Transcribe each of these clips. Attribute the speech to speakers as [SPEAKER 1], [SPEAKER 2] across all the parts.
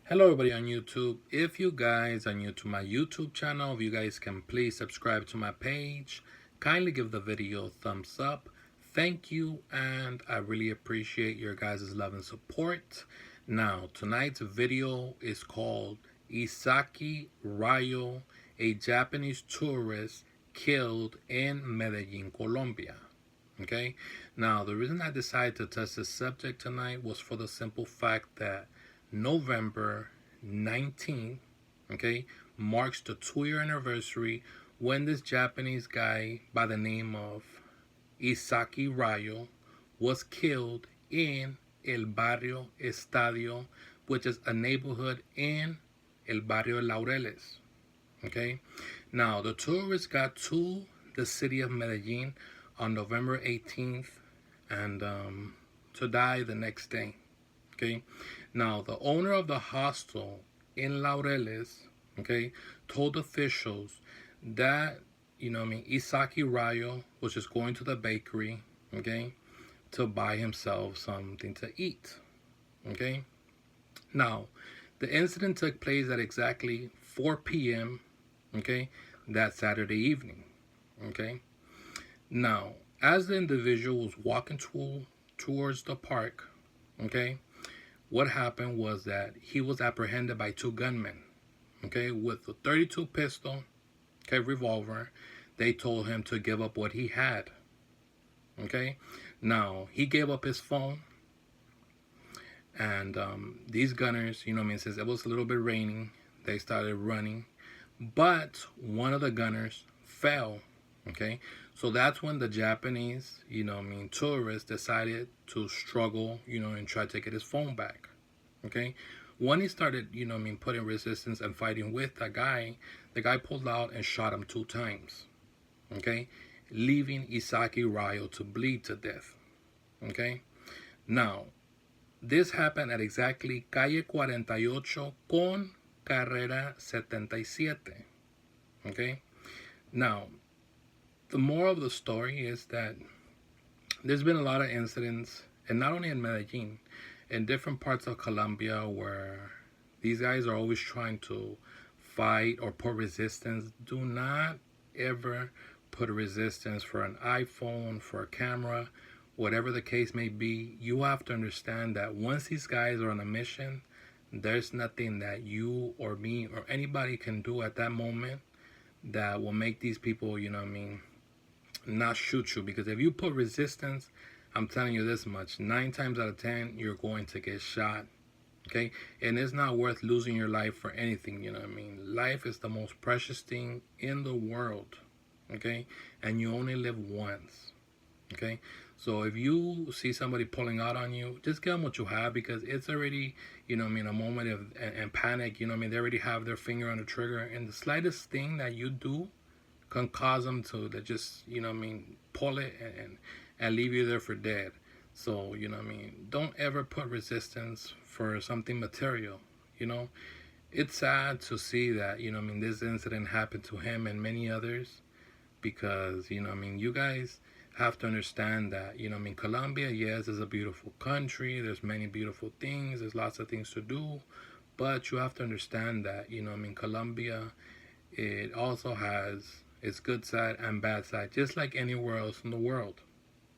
[SPEAKER 1] Hello everybody on YouTube. If you guys are new to my YouTube channel, if you guys can please subscribe to my page, kindly give the video a thumbs up. Thank you, and I really appreciate your guys' love and support. Now, tonight's video is called Isaki Rio, a Japanese tourist killed in Medellin, Colombia. Okay, now the reason I decided to touch this subject tonight was for the simple fact that November 19th, okay, marks the 2-year anniversary when this Japanese guy by the name of Isaki Rio was killed in El Barrio Estadio, which is a neighborhood in El Barrio Laureles. Okay, now the tourists got to the city of Medellin on November 18th and to die the next day. Okay, now the owner of the hostel in Laureles, okay, told officials that Isaki Rio was just going to the bakery, okay, to buy himself something to eat. Okay, now the incident took place at exactly 4 p.m. okay, that Saturday evening. Okay, now as the individual was walking towards the park, okay, what happened was that he was apprehended by two gunmen, okay, with a 32 pistol, okay, revolver. They told him to give up what he had, okay. Now he gave up his phone, and these gunners, since it was a little bit raining, they started running, but one of the gunners fell. Okay, so that's when the Japanese, tourists decided to struggle, and try to get his phone back. Okay, when he started, putting resistance and fighting with the guy pulled out and shot him 2 times. Okay, leaving Isaki Rio to bleed to death. Okay, now this happened at exactly calle 48 con carrera 77. Okay, now the moral of the story is that there's been a lot of incidents, and not only in Medellin, in different parts of Colombia, where these guys are always trying to fight or put resistance. Do not ever put a resistance for an iPhone, for a camera, whatever the case may be. You have to understand that once these guys are on a mission, there's nothing that you or me or anybody can do at that moment that will make these people, not shoot you. Because if you put resistance, I'm telling you this much, 9 times out of 10 you're going to get shot. Okay, and it's not worth losing your life for anything. Life is the most precious thing in the world. Okay, and you only live once. Okay, so if you see somebody pulling out on you, just give them what you have, because it's already, a moment of and panic. They already have their finger on the trigger, and the slightest thing that you do can cause them to just, pull it and leave you there for dead. So, don't ever put resistance for something material. It's sad to see that, this incident happened to him and many others, because, you guys have to understand that, Colombia, yes, is a beautiful country. There's many beautiful things. There's lots of things to do. But you have to understand that, Colombia, it also has its good side and bad side, just like anywhere else in the world.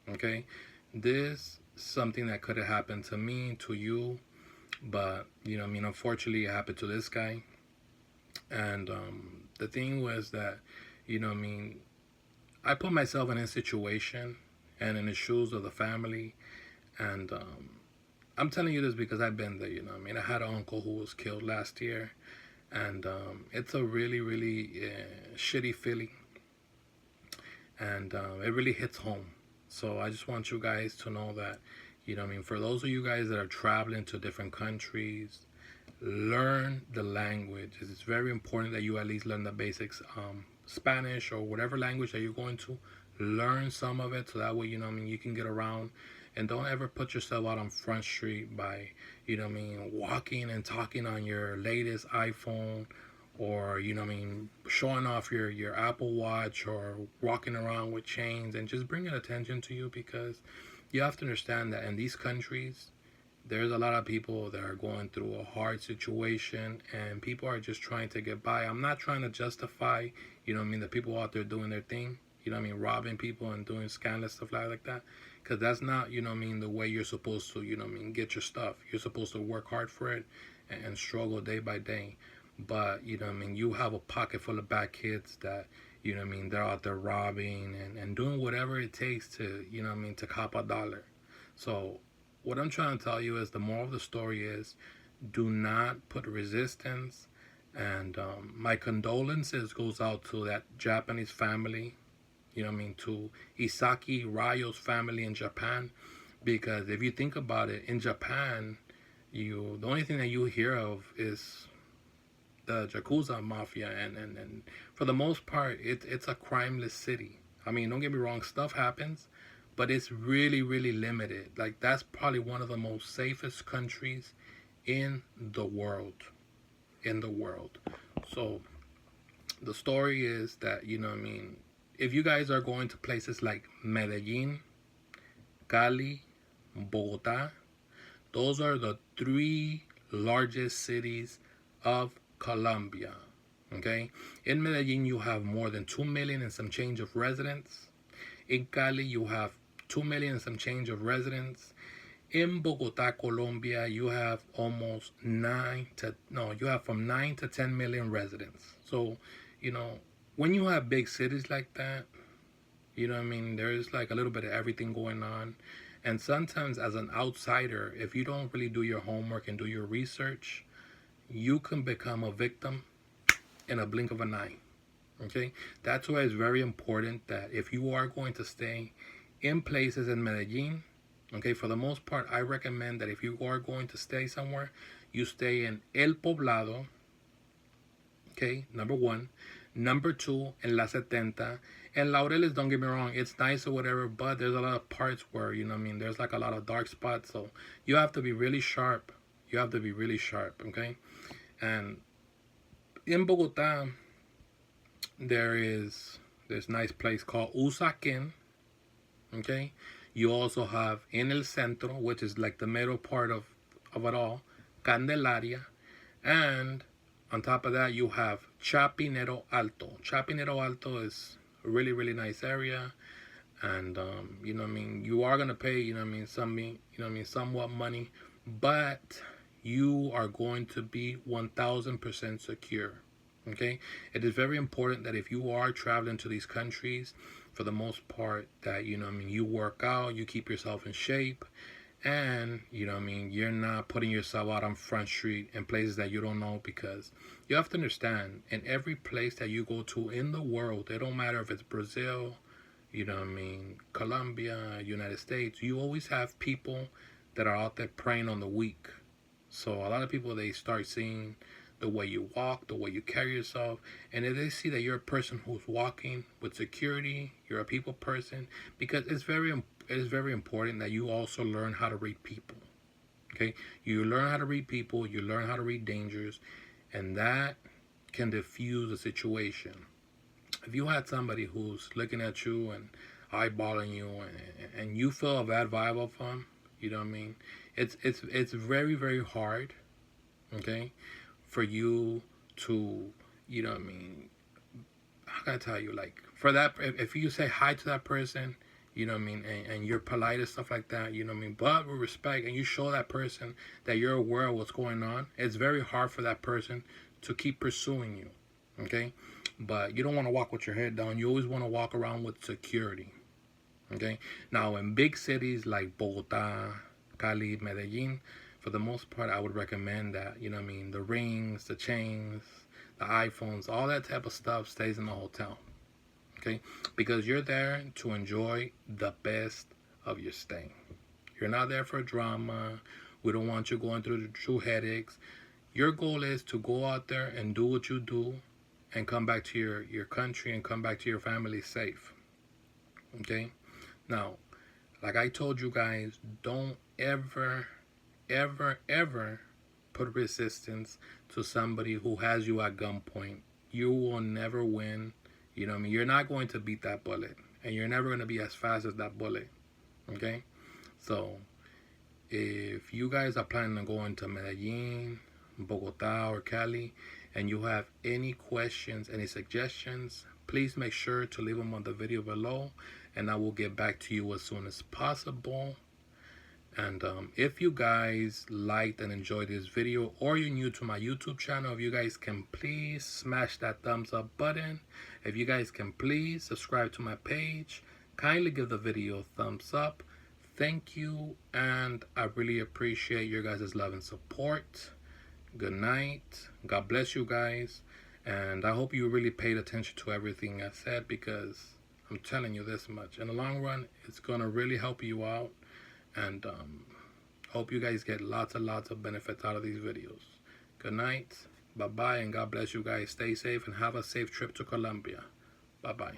[SPEAKER 1] Okay? This is something that could have happened to me, to you, but, unfortunately it happened to this guy. And the thing was that, I put myself in his situation and in the shoes of the family, and I'm telling you this because I've been there. I had an uncle who was killed last year, and it's a really, really shitty feeling, and it really hits home. So I just want you guys to know that, for those of you guys that are traveling to different countries, learn the language. It's very important that you at least learn the basics. Spanish or whatever language that you're going to, learn some of it, so that way, you can get around. And don't ever put yourself out on Front Street by, walking and talking on your latest iPhone, or, showing off your Apple Watch, or walking around with chains, and just bringing attention to you, because you have to understand that in these countries, there's a lot of people that are going through a hard situation, and people are just trying to get by. I'm not trying to justify, the people out there doing their thing, robbing people and doing scandalous stuff like that, because that's not, the way you're supposed to, get your stuff. You're supposed to work hard for it and struggle day by day. But, you have a pocket full of bad kids that, they're out there robbing and doing whatever it takes to, to cop a dollar. So what I'm trying to tell you is the moral of the story is do not put resistance. And my condolences goes out to that Japanese family, to Isaki Rio's family in Japan. Because if you think about it, in Japan, the only thing that you hear of is the Yakuza mafia, and for the most part, it's a crimeless city. I mean, don't get me wrong, stuff happens, but it's really, really limited. Like, that's probably one of the most safest countries in the world. In the world. So, the story is that, if you guys are going to places like Medellin, Cali, Bogota, those are the three largest cities of Colombia. Okay? In Medellin, you have more than 2 million and some change of residents. In Cali, you have 2 million and some change of residents. In Bogota, Colombia, you have almost you have from 9 to 10 million residents. So, when you have big cities like that, there's like a little bit of everything going on. And sometimes as an outsider, if you don't really do your homework and do your research, you can become a victim in a blink of an eye. Okay? That's why it's very important that if you are going to stay in places in Medellin, okay, for the most part, I recommend that if you are going to stay somewhere, you stay in El Poblado, okay, number one. Number two, in La Setenta. And Laureles, don't get me wrong, it's nice or whatever, but there's a lot of parts where, there's like a lot of dark spots. So you have to be really sharp. You have to be really sharp, okay? And in Bogota, there's this nice place called Usaquén, okay? You also have in El Centro, which is like the middle part of it all, Candelaria. And on top of that, you have Chapinero Alto. Chapinero Alto is a really, really nice area. And, you are going to pay, somewhat money. But you are going to be 1000% secure. Okay? It is very important that if you are traveling to these countries, for the most part, that, you work out, you keep yourself in shape. And, you're not putting yourself out on Front Street in places that you don't know, because you have to understand, in every place that you go to in the world, it don't matter if it's Brazil, Colombia, United States, you always have people that are out there preying on the weak. So a lot of people, they start seeing the way you walk, the way you carry yourself, and if they see that you're a person who's walking with security, you're a people person, because it is very important that you also learn how to read people. Okay? You learn how to read people, you learn how to read dangers, and that can diffuse a situation. If you had somebody who's looking at you and eyeballing you, and you feel a bad vibe of them, it's very, very hard, okay, for you to, how can I tell you, like, for that, if you say hi to that person, and you're polite and stuff like that, but with respect, and you show that person that you're aware of what's going on, it's very hard for that person to keep pursuing you, okay? But you don't want to walk with your head down. You always want to walk around with security, okay? Now, in big cities like Bogota, Cali, Medellin, for the most part, I would recommend that, the rings, the chains, the iPhones, all that type of stuff stays in the hotel. Okay, because you're there to enjoy the best of your stay. You're not there for drama. We don't want you going through the true headaches. Your goal is to go out there and do what you do and come back to your country and come back to your family safe. Okay? Now, like I told you guys, don't ever, ever, ever put resistance to somebody who has you at gunpoint. You will never win. You're not going to beat that bullet, and you're never going to be as fast as that bullet, okay? So if you guys are planning on going to Medellin, Bogota, or Cali, and you have any questions, any suggestions, please make sure to leave them on the video below, and I will get back to you as soon as possible. And if you guys liked and enjoyed this video, or you're new to my YouTube channel, if you guys can please smash that thumbs up button. If you guys can please subscribe to my page, kindly give the video a thumbs up. Thank you, and I really appreciate your guys' love and support. Good night. God bless you guys, and I hope you really paid attention to everything I said, because I'm telling you this much. In the long run, it's gonna really help you out. And hope you guys get lots and lots of benefits out of these videos. Good night. Bye-bye, and God bless you guys. Stay safe and have a safe trip to Colombia. Bye-bye.